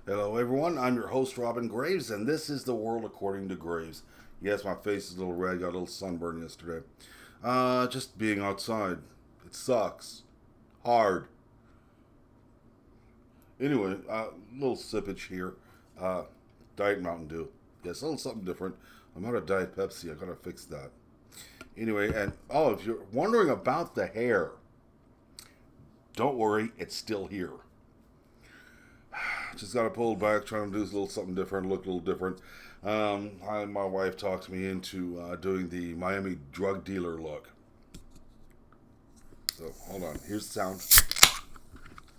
Hello, everyone. I'm your host, Robin Graves, and this is The World According to Graves. Yes, my face is a little red. Got a little sunburn yesterday. Just being outside. It sucks. Hard. Anyway, little sippage here. Uh, Diet Mountain Dew. Yes, a little something different. I'm out of Diet Pepsi. I gotta fix that. Anyway, and if you're wondering about the hair, don't worry, it's still here. Just got to pull back, trying to do a little something different, look a little different. My wife talked me into doing the Miami drug dealer look. So hold on, here's the sound.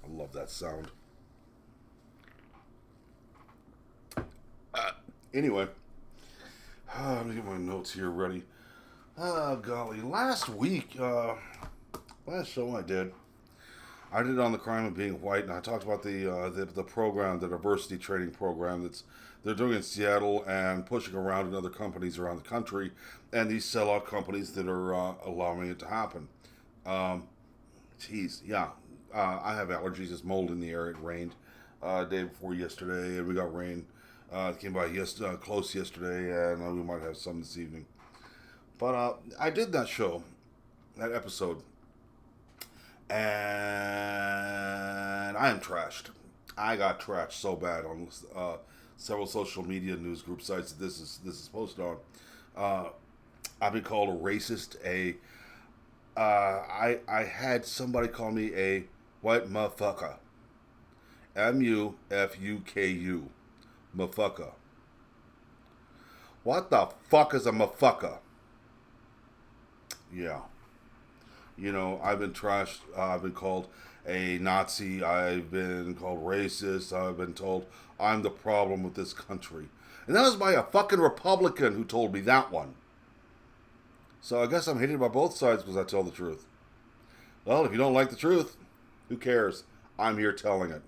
I love that sound. Anyway, let me get my notes here ready. Oh golly, last show I did on the crime of being white, and I talked about the program, the diversity training program they're doing in Seattle and pushing around in other companies around the country, and these sellout companies that are allowing it to happen. Um, yeah, I have allergies. It's mold in the air. It rained day before yesterday, and we got rain. It came by close yesterday, and we might have some this evening. But I did that show, that episode, and I am trashed. I got trashed so bad on several social media news group sites that this is posted on. Uh, I've been called a racist. I had somebody call me a white motherfucker. Mufuku, motherfucker. What the fuck is a motherfucker? Yeah. I've been trashed. I've been called a Nazi. I've been called racist. I've been told I'm the problem with this country. And that was by a fucking Republican who told me that one. So I guess I'm hated by both sides because I tell the truth. Well, if you don't like the truth, who cares? I'm here telling it.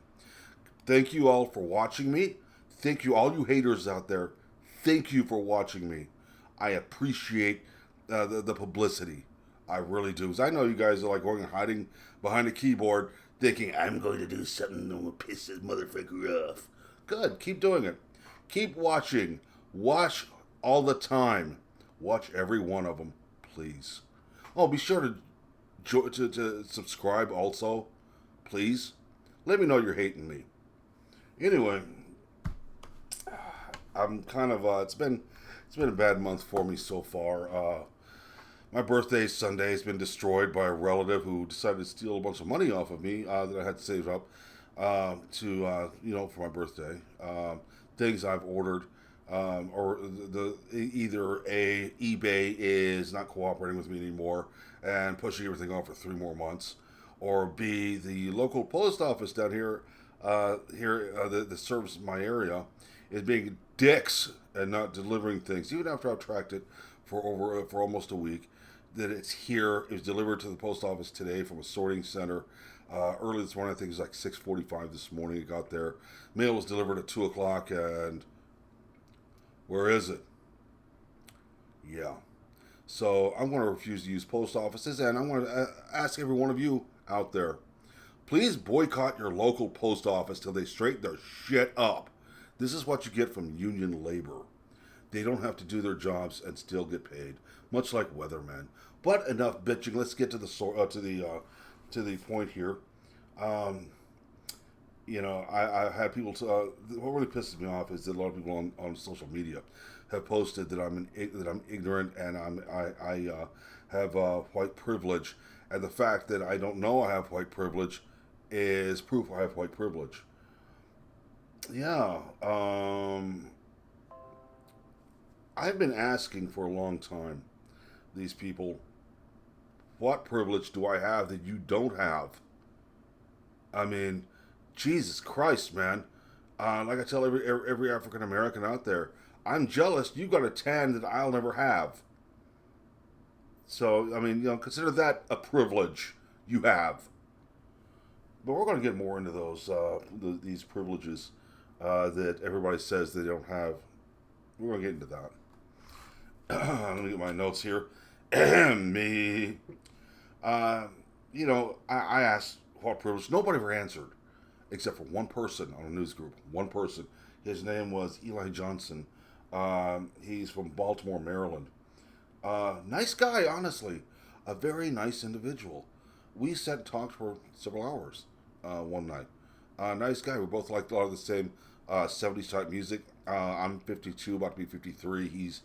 Thank you all for watching me. Thank you, all you haters out there. Thank you for watching me. I appreciate the publicity. I really do. Because I know you guys are like going and hiding behind a keyboard thinking, I'm going to do something that will piss this motherfucker off. Good. Keep doing it. Keep watching. Watch all the time. Watch every one of them, please. Oh, be sure to subscribe also, please. Let me know you're hating me. Anyway, I'm kind of it's been a bad month for me so far. My birthday Sunday has been destroyed by a relative who decided to steal a bunch of money off of me that I had saved up for my birthday. Things I've ordered, or either eBay is not cooperating with me anymore and pushing everything off for 3 more months, or B, the local post office down here that serves my area is being dicks and not delivering things, even after I've tracked it for almost a week. That it's here. It was delivered to the post office today from a sorting center. Early this morning, I think it was like 6:45 this morning. It got there. Mail was delivered at 2 o'clock, and where is it? Yeah. So I'm going to refuse to use post offices, and I'm going to ask every one of you out there, please boycott your local post office till they straighten their shit up. This is what you get from union labor. They don't have to do their jobs and still get paid, much like weathermen. But enough bitching. Let's get to the point here. Um, I had people. What really pisses me off is that a lot of people on social media have posted that I'm ignorant and I have white privilege, and the fact that I don't know I have white privilege is proof I have white privilege. Yeah. I've been asking for a long time, these people, what privilege do I have that you don't have? I mean, Jesus Christ, man. Like I tell every African American out there, I'm jealous you got a tan that I'll never have. So, I mean, consider that a privilege you have. But we're going to get more into these privileges that everybody says they don't have. We're going to get into that. Let me get my notes here. Me. I asked what privilege. Nobody ever answered. except for one person on a news group. One person. His name was Eli Johnson. He's from Baltimore, Maryland. Nice guy, honestly. A very nice individual. We sat and talked for several hours one night. Nice guy. We both liked a lot of the same 70s type music. I'm 52, about to be 53. He's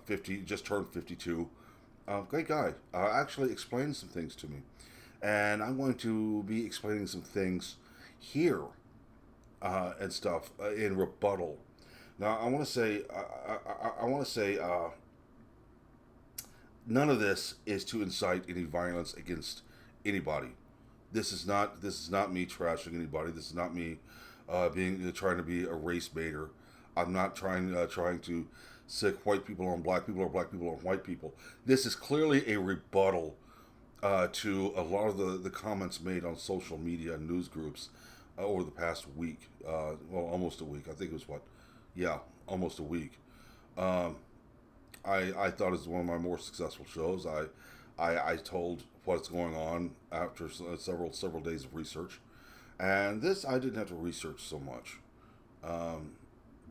50, just turned 52. Great guy. Actually explained some things to me. And I'm going to be explaining some things here and stuff in rebuttal. Now, I want to say, none of this is to incite any violence against anybody. This is not me trashing anybody. This is not me trying to be a race baiter. I'm not trying to sick white people on black people or black people on white people. This is clearly a rebuttal to a lot of the comments made on social media and news groups over the past week. Almost a week. I think it was almost a week. I thought it was one of my more successful shows. I told what's going on after several days of research, and this I didn't have to research so much.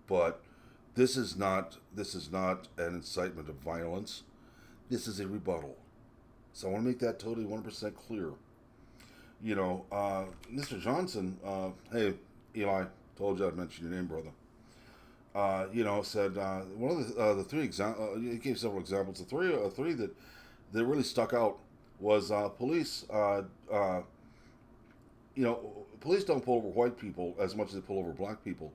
But this is not an incitement of violence. This is a rebuttal. So I want to make that totally 100% clear. Mr. Johnson, hey, Eli, told you I'd mention your name, brother. Said one of the three examples. He gave several examples. The three that really stuck out was police. Police don't pull over white people as much as they pull over black people.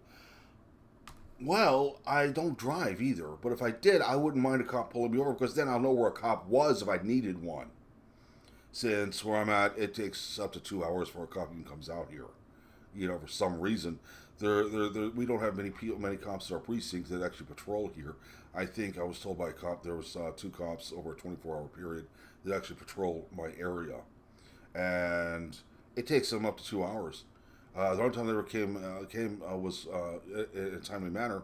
Well, I don't drive either, but if I did, I wouldn't mind a cop pulling me over because then I'll know where a cop was if I needed one. Since where I'm at, it takes up to 2 hours before a cop even comes out here. For some reason, we don't have many cops in our precinct that actually patrol here. I think I was told by a cop there was 2 cops over a 24-hour period that actually patrol my area, and it takes them up to 2 hours. The only time they ever came was in a timely manner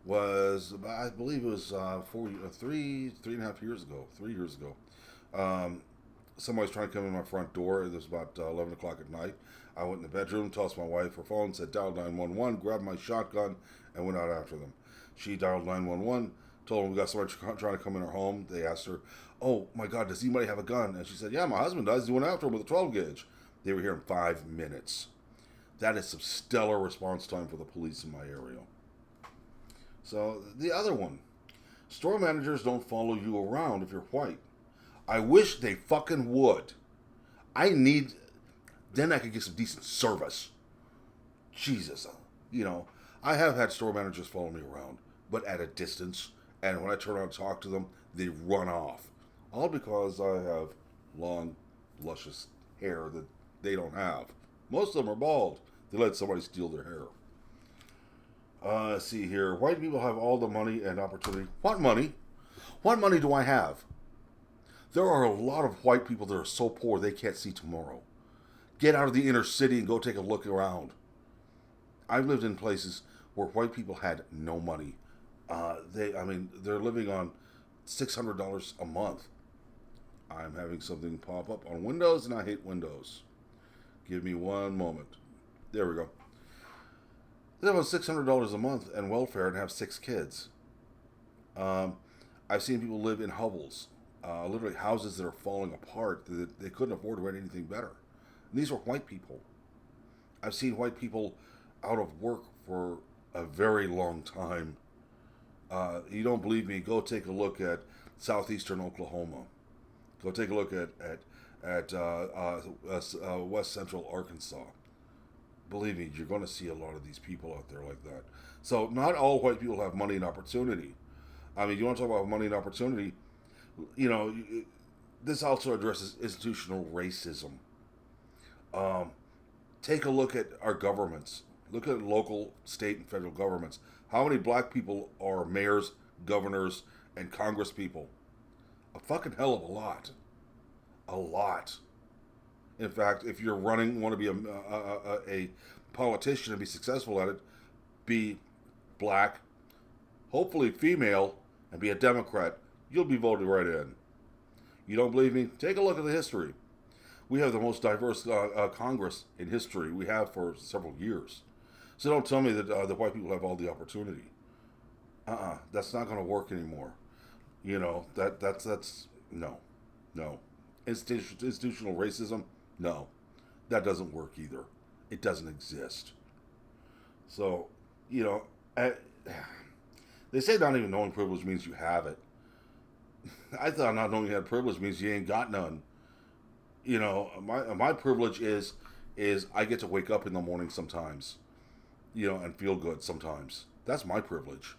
was, I believe it was 3.5 years ago, 3 years ago. Somebody was trying to come in my front door. It was about 11 o'clock at night. I went in the bedroom, tossed my wife her phone, said dial 911, grabbed my shotgun, and went out after them. She dialed 911, told them we got somebody trying to come in her home. They asked her, oh my God, does anybody have a gun? And she said, yeah, my husband does. He went after him with a 12 gauge. They were here in 5 minutes. That is some stellar response time for the police in my area. So the other one, store managers don't follow you around if you're white. I wish they fucking would. Then I could get some decent service. Jesus, I have had store managers follow me around, but at a distance, and when I turn around and talk to them, they run off. All because I have long, luscious hair that they don't have. Most of them are bald. They let somebody steal their hair. Let's see here. White people have all the money and opportunity. What money? What money do I have? There are a lot of white people that are so poor they can't see tomorrow. Get out of the inner city and go take a look around. I've lived in places where white people had no money. They're living on $600 a month. I'm having something pop up on Windows, and I hate Windows. Give me one moment. There we go. They live on $600 a month and welfare and have 6 kids. I've seen people live in hovels, literally houses that are falling apart that they couldn't afford to rent anything better. And these were white people. I've seen white people out of work for a very long time. You don't believe me? Go take a look at southeastern Oklahoma. Go take a look at west central Arkansas. Believe me, you're going to see a lot of these people out there like that. So not all white people have money and opportunity. I mean, you want to talk about money and opportunity, this also addresses institutional racism. Take a look at our governments. Look at local, state, and federal governments. How many black people are mayors, governors, and congress people? A fucking hell of a lot. A lot. In fact, if you're want to be a politician and be successful at it, be black, hopefully female, and be a Democrat. You'll be voted right in. You don't believe me? Take a look at the history. We have the most diverse Congress in history. We have for several years. So don't tell me that the white people have all the opportunity. That's not going to work anymore. You know that's no, no. Institutional racism, no, that doesn't work either. It doesn't exist. So, you know, I, they say not even knowing privilege means you have it. I thought not knowing you had privilege means you ain't got none. You know, my privilege is I get to wake up in the morning sometimes, you know, and feel good sometimes. That's my privilege.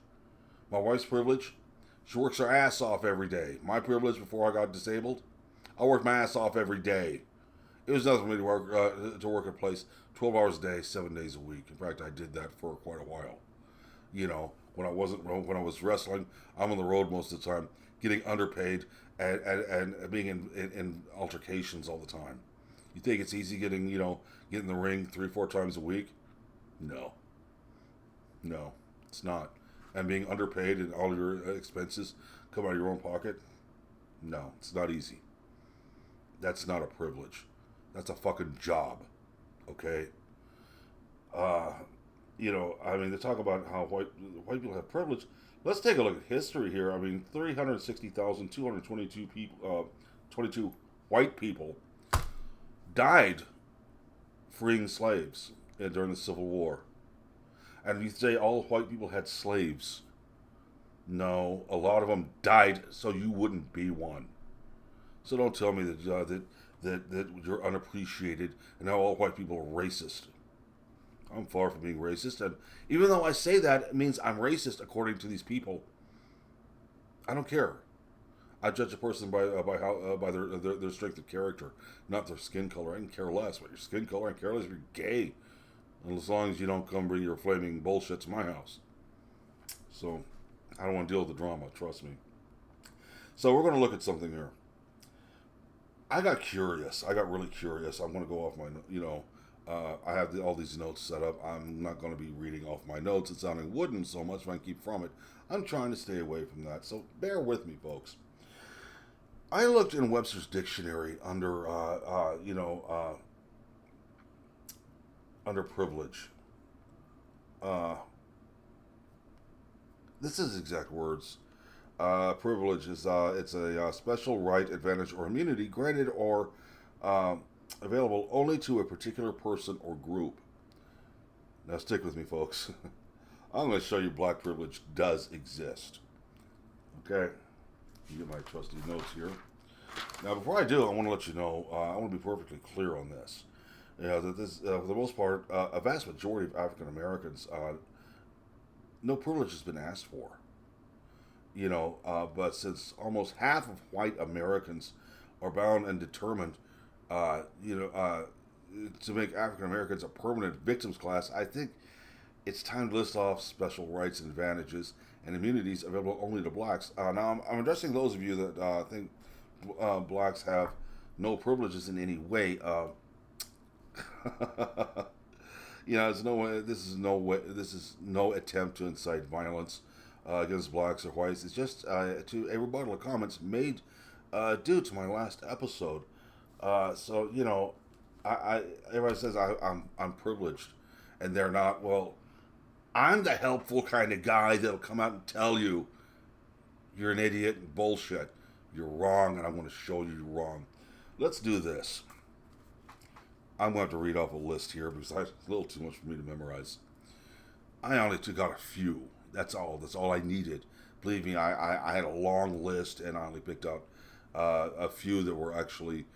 My wife's privilege, she works her ass off every day. My privilege before I got disabled, I worked my ass off every day. It was nothing for me to work at a place 12 hours a day, 7 days a week. In fact, I did that for quite a while. You know, when I was wrestling, I'm on the road most of the time, getting underpaid and being in altercations all the time. You think it's easy getting in the ring 3-4 times a week? No, no, it's not. And being underpaid and all your expenses come out of your own pocket? No, it's not easy. That's not a privilege. That's a fucking job. Okay? Uh, I mean, they talk about how white people have privilege. Let's take a look at history here. I mean, 360,222 people, 22 white people died freeing slaves during the Civil War. And you say all white people had slaves. No, a lot of them died so you wouldn't be one. So don't tell me that you're unappreciated and how all white people are racist. I'm far from being racist, and even though I say that, it means I'm racist according to these people. I don't care. I judge a person by their strength of character, not their skin color. I can care less about your skin color. I can care less if you're gay, and as long as you don't come bring your flaming bullshit to my house. So I don't want to deal with the drama. Trust me. So we're going to look at something here. I got curious. I got really curious. I'm going to go off my, I have all these notes set up. I'm not going to be reading off my notes. It's sounding wooden so much if I can keep from it. I'm trying to stay away from that. So bear with me, folks. I looked in Webster's dictionary under, under privilege. This is exact words. Privilege is it's a special right, advantage, or immunity granted or available only to a particular person or group. Now stick with me, folks. I'm going to show you black privilege does exist. Okay? You get my trusty notes here. Now, before I do, I want to let you know, I want to be perfectly clear on this. That this, for the most part, a vast majority of African Americans, no privilege has been asked for. But since almost half of white Americans are bound and determined, to make African Americans a permanent victims class, I think it's time to list off special rights and advantages and immunities available only to blacks. Now, I'm addressing those of you that think blacks have no privileges in any way. It's no way. This is no way. This is no attempt to incite violence against blacks or whites. It's just to a rebuttal of comments made due to my last episode. Everybody says I'm privileged, and they're not. Well, I'm the helpful kind of guy that'll come out and tell you you're an idiot and bullshit. You're wrong, and I'm going to show you you're wrong. Let's do this. I'm going to have to read off a list here because it's a little too much for me to memorize. I only took out a few. That's all. That's all I needed. Believe me, I had a long list, and I only picked out a few that were actually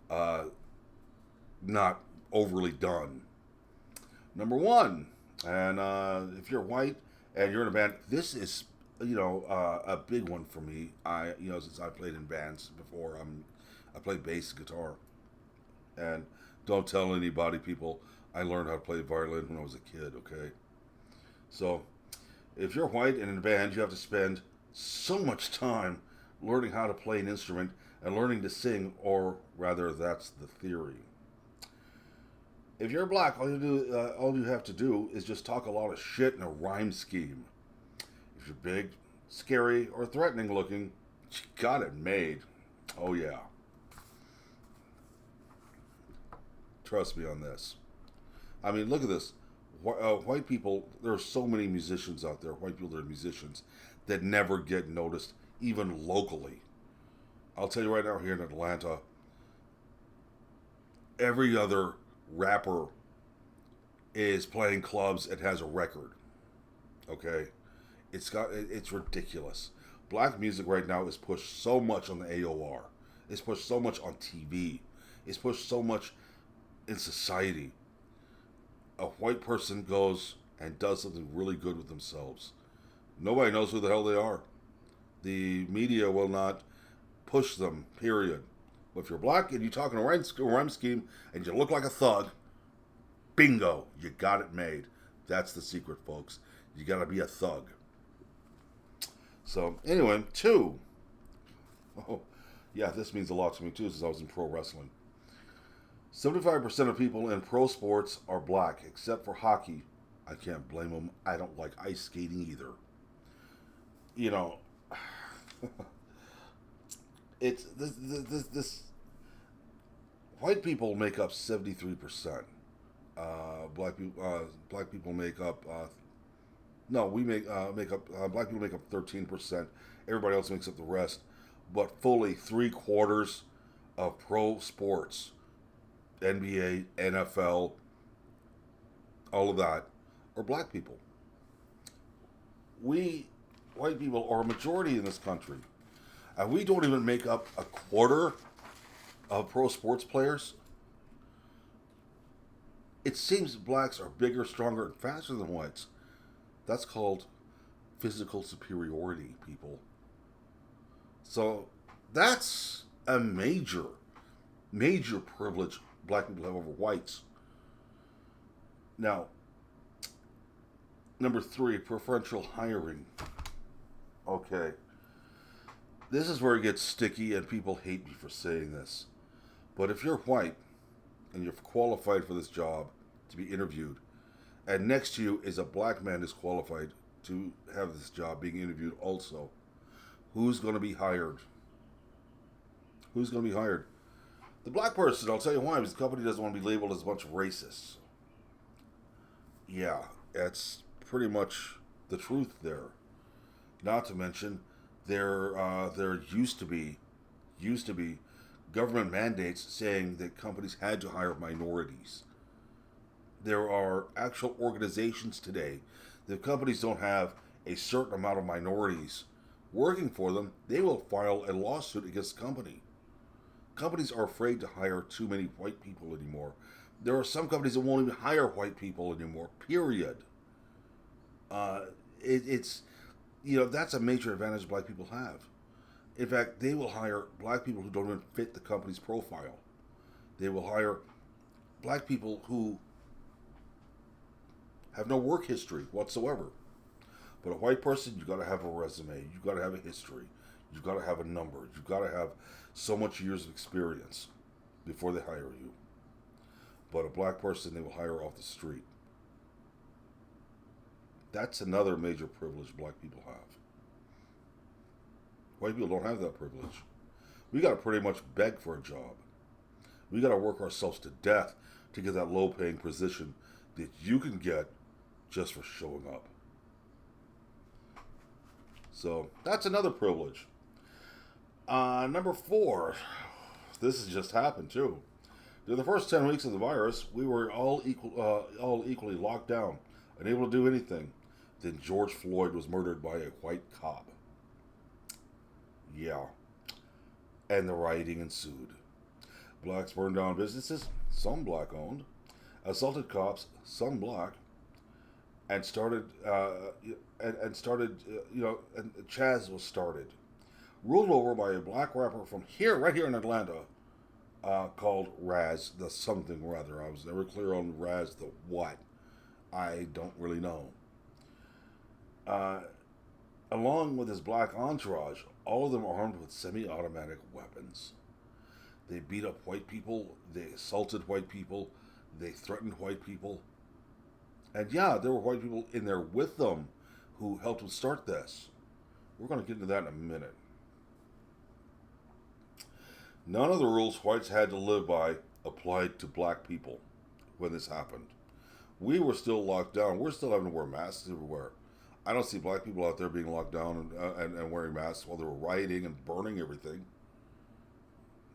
not overly done. Number one, and if you're white and you're in a band, this is a big one for me. Since I played in bands before, I played bass guitar, and don't tell anybody, people. I learned how to play violin when I was a kid. Okay, so if you're white and in a band, you have to spend so much time learning how to play an instrument and learning to sing, or rather, that's the theory. If you're black, all you have to do is just talk a lot of shit in a rhyme scheme. If you're big, scary, or threatening looking, you got it made. Oh yeah. Trust me on this. I mean, look at this. White people, there are so many musicians out there, white people that are musicians, that never get noticed, even locally. I'll tell you right now, here in Atlanta, every other rapper is playing clubs and has a record. Okay? It's ridiculous. Black music right now is pushed so much on the AOR. It's pushed so much on TV. It's pushed so much in society. A white person goes and does something really good with themselves. Nobody knows who the hell they are. The media will not push them, period. But if you're black and you talk in a rhyme scheme and you look like a thug, bingo, you got it made. That's the secret, folks. You got to be a thug. So, anyway, 2. Oh, yeah, this means a lot to me, too, since I was in pro wrestling. 75% of people in pro sports are black, except for hockey. I can't blame them. I don't like ice skating either. You know, it's this white people make up 73%. Black people make up. No, we make up. Black people make up 13%. Everybody else makes up the rest. But fully 3/4 of pro sports, NBA, NFL, all of that, are black people. We, white people, are a majority in this country. And we don't even make up 1/4 of pro sports players. It seems blacks are bigger, stronger, and faster than whites. That's called physical superiority, people. So that's a major, major privilege black people have over whites. Now, number 3, preferential hiring. Okay. This is where it gets sticky and people hate me for saying this. But if you're white and you're qualified for this job to be interviewed, and next to you is a black man who's qualified to have this job being interviewed also, who's going to be hired? Who's going to be hired? The black person. I'll tell you why. Because the company doesn't want to be labeled as a bunch of racists. Yeah, that's pretty much the truth there. Not to mention, there used to be government mandates saying that companies had to hire minorities. There are actual organizations today that if companies don't have a certain amount of minorities working for them, they will file a lawsuit against the company. Companies are afraid to hire too many white people anymore. There are some companies that won't even hire white people anymore, period. It's that's a major advantage black people have. In fact, they will hire black people who don't even fit the company's profile. They will hire black people who have no work history whatsoever. But a white person, you got to have a resume. You got to have a history. You got to have a number. You got to have so much years of experience before they hire you. But a black person, they will hire off the street. That's another major privilege black people have. White people don't have that privilege. We got to pretty much beg for a job. We got to work ourselves to death to get that low-paying position that you can get just for showing up. So that's another privilege. Number 4, this has just happened too. During the first 10 weeks of the virus, we were all equally locked down, unable to do anything. Then George Floyd was murdered by a white cop. Yeah. And the rioting ensued. Blacks burned down businesses, some black owned, assaulted cops, some black, and Chaz was started. Ruled over by a black rapper from right here in Atlanta, called Raz, the something or other. I was never clear on Raz the what. I don't really know. Along with his black entourage, all of them are armed with semi-automatic weapons. They beat up white people, they assaulted white people, they threatened white people. And yeah, there were white people in there with them who helped them start this. We're going to get into that in a minute. None of the rules whites had to live by applied to black people when this happened. We were still locked down. We're still having to wear masks everywhere. I don't see black people out there being locked down and wearing masks while they were rioting and burning everything.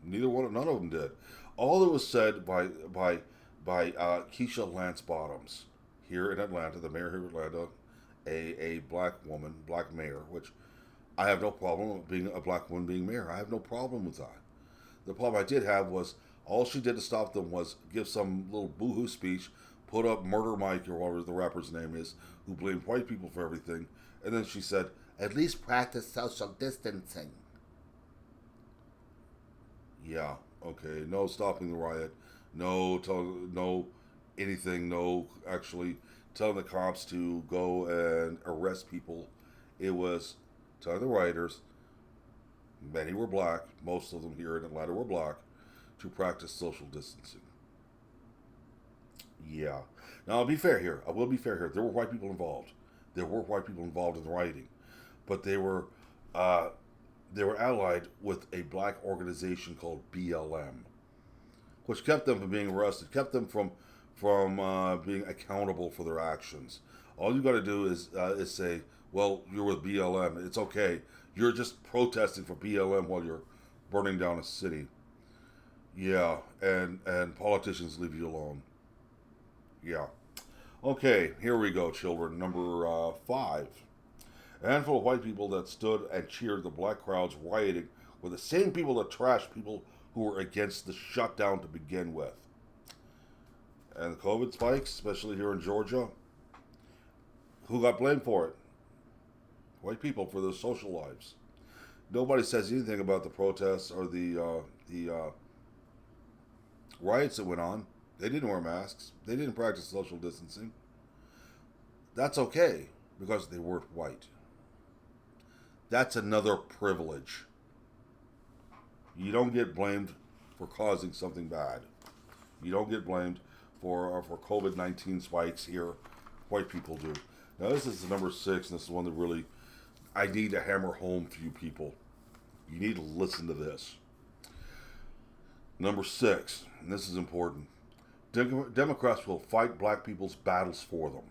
None of them did. All that was said by Keisha Lance Bottoms here in Atlanta, the mayor here of Atlanta, a black woman, black mayor, which I have no problem with being a black woman being mayor. I have no problem with that. The problem I did have was all she did to stop them was give some little boohoo speech, put up Murder Mike or whatever the rapper's name is, who blamed white people for everything, and then she said, "At least practice social distancing." Yeah, okay. No stopping the riot. No anything. No actually telling the cops to go and arrest people. It was telling the rioters, many were black, most of them here in Atlanta were black, to practice social distancing. Yeah. Now I'll be fair here. I will be fair here. There were white people involved. There were white people involved in the rioting, but uh, they were allied with a black organization called BLM, which kept them from being arrested, kept them from being accountable for their actions. All you got to do is say, "Well, you're with BLM. It's okay. You're just protesting for BLM while you're burning down a city." Yeah, and politicians leave you alone. Yeah. Okay, here we go, children. Number 5. A handful of white people that stood and cheered the black crowds rioting were the same people that trashed people who were against the shutdown to begin with. And the COVID spikes, especially here in Georgia, who got blamed for it? White people for their social lives. Nobody says anything about the protests or the riots that went on. They didn't wear masks. They didn't practice social distancing. That's okay because they weren't white. That's another privilege. You don't get blamed for causing something bad. You don't get blamed for COVID-19 spikes here. White people do. Now this is the number 6, and this is one that really I need to hammer home for you people. You need to listen to this. Number 6, and this is important. Democrats will fight black people's battles for them.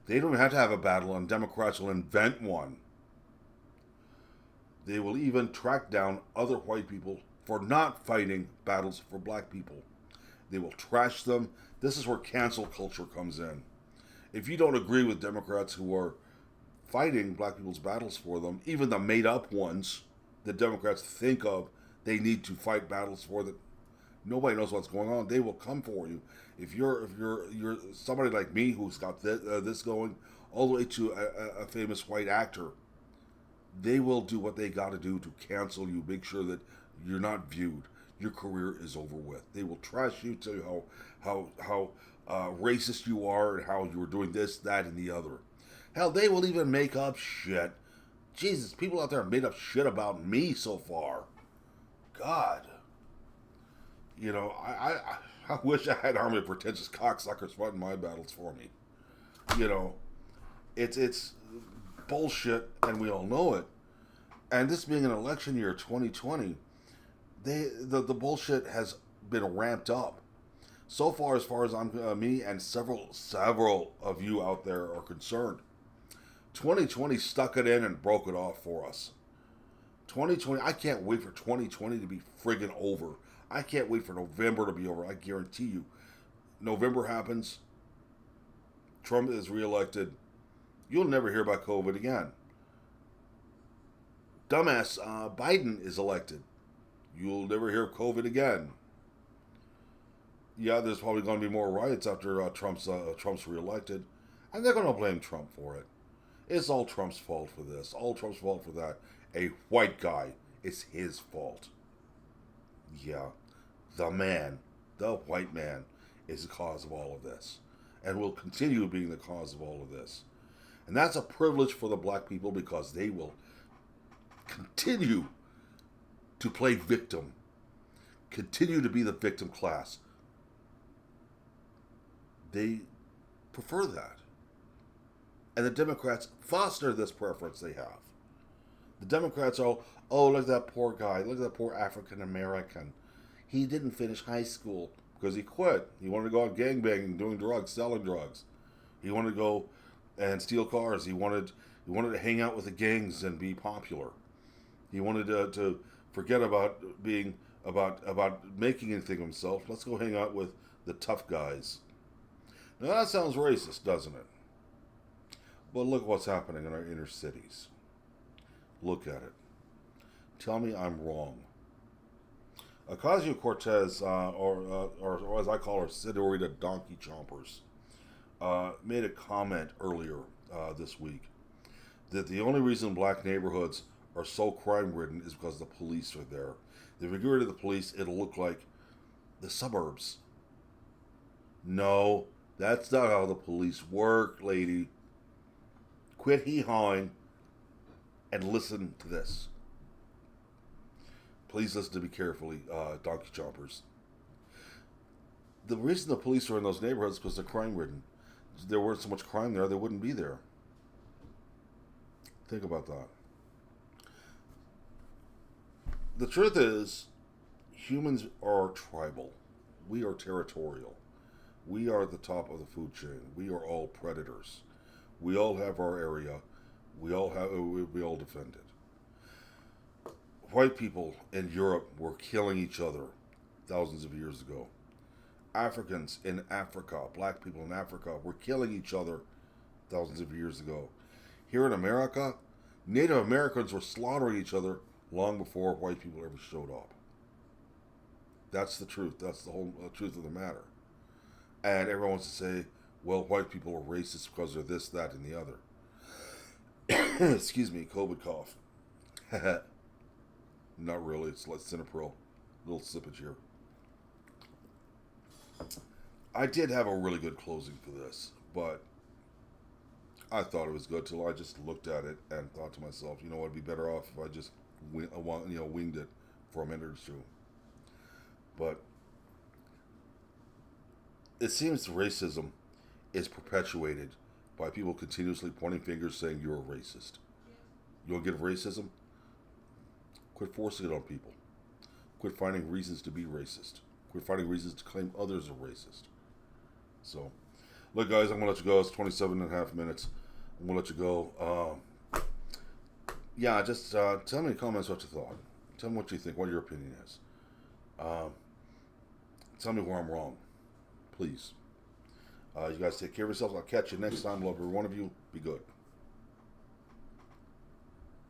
They don't have to have a battle, and Democrats will invent one. They will even track down other white people for not fighting battles for black people. They will trash them. This is where cancel culture comes in. If you don't agree with Democrats who are fighting black people's battles for them, even the made up ones that Democrats think of they need to fight battles for, that nobody knows what's going on, they will come for you. If you're somebody like me who's got this going all the way to a famous white actor, they will do what they got to do to cancel you, make sure that you're not viewed. Your career is over with. They will trash you, tell you how racist you are and how you were doing this, that, and the other. Hell, they will even make up shit. Jesus, people out there have made up shit about me so far. God. You know, I wish I had an army of pretentious cocksuckers fighting my battles for me. You know, it's bullshit, and we all know it. And this being an election year, 2020, the bullshit has been ramped up. So far as I'm me and several of you out there are concerned, 2020 stuck it in and broke it off for us. 2020, I can't wait for 2020 to be friggin' over. I can't wait for November to be over. I guarantee you. November happens. Trump is reelected. You'll never hear about COVID again. Dumbass Biden is elected. You'll never hear of COVID again. Yeah, there's probably going to be more riots after Trump's reelected. And they're going to blame Trump for it. It's all Trump's fault for this. All Trump's fault for that. A white guy. It's his fault. Yeah. The white man, is the cause of all of this. And will continue being the cause of all of this. And that's a privilege for the black people because they will continue to play victim. Continue to be the victim class. They prefer that. And the Democrats foster this preference they have. The Democrats are, oh, look at that poor guy. Look at that poor African American. He didn't finish high school because he quit. He wanted to go out gangbanging, doing drugs, selling drugs. He wanted to go and steal cars. He wanted to hang out with the gangs and be popular. He wanted to forget about being about making anything of himself. Let's go hang out with the tough guys. Now that sounds racist, doesn't it? But look what's happening in our inner cities. Look at it. Tell me I'm wrong. Ocasio-Cortez, or as I call her, Senorita Donkey Chompers, made a comment earlier this week that the only reason black neighborhoods are so crime-ridden is because the police are there. If we get rid of the police, it'll look like the suburbs. No, that's not how the police work, lady. Quit hee-hawing and listen to this. Please listen to me carefully, donkey chompers. The reason the police are in those neighborhoods is because they're crime-ridden. If there weren't so much crime there, they wouldn't be there. Think about that. The truth is, humans are tribal. We are territorial. We are at the top of the food chain. We are all predators. We all have our area. We all defend it. White people in Europe were killing each other thousands of years ago. Africans in Africa, black people in Africa, were killing each other thousands of years ago. Here in America, Native Americans were slaughtering each other long before white people ever showed up. That's the truth. That's the whole truth of the matter. And everyone wants to say, well, white people are racist because they're this, that, and the other. Excuse me, COVID cough. Not really. It's like Cinepril. A little sippage here. I did have a really good closing for this, but I thought it was good till I just looked at it and thought to myself, you know what, it'd be better off if I just winged it for a minute or two. But it seems racism is perpetuated by people continuously pointing fingers saying you're a racist. You want to get racism? Quit forcing it on people. Quit finding reasons to be racist. Quit finding reasons to claim others are racist. So, look guys, I'm going to let you go. It's 27 and a half minutes. I'm going to let you go. Just tell me in the comments what you thought. Tell me what you think, what your opinion is. Tell me where I'm wrong. Please. You guys take care of yourselves. I'll catch you next time. Love every one of you. Be good.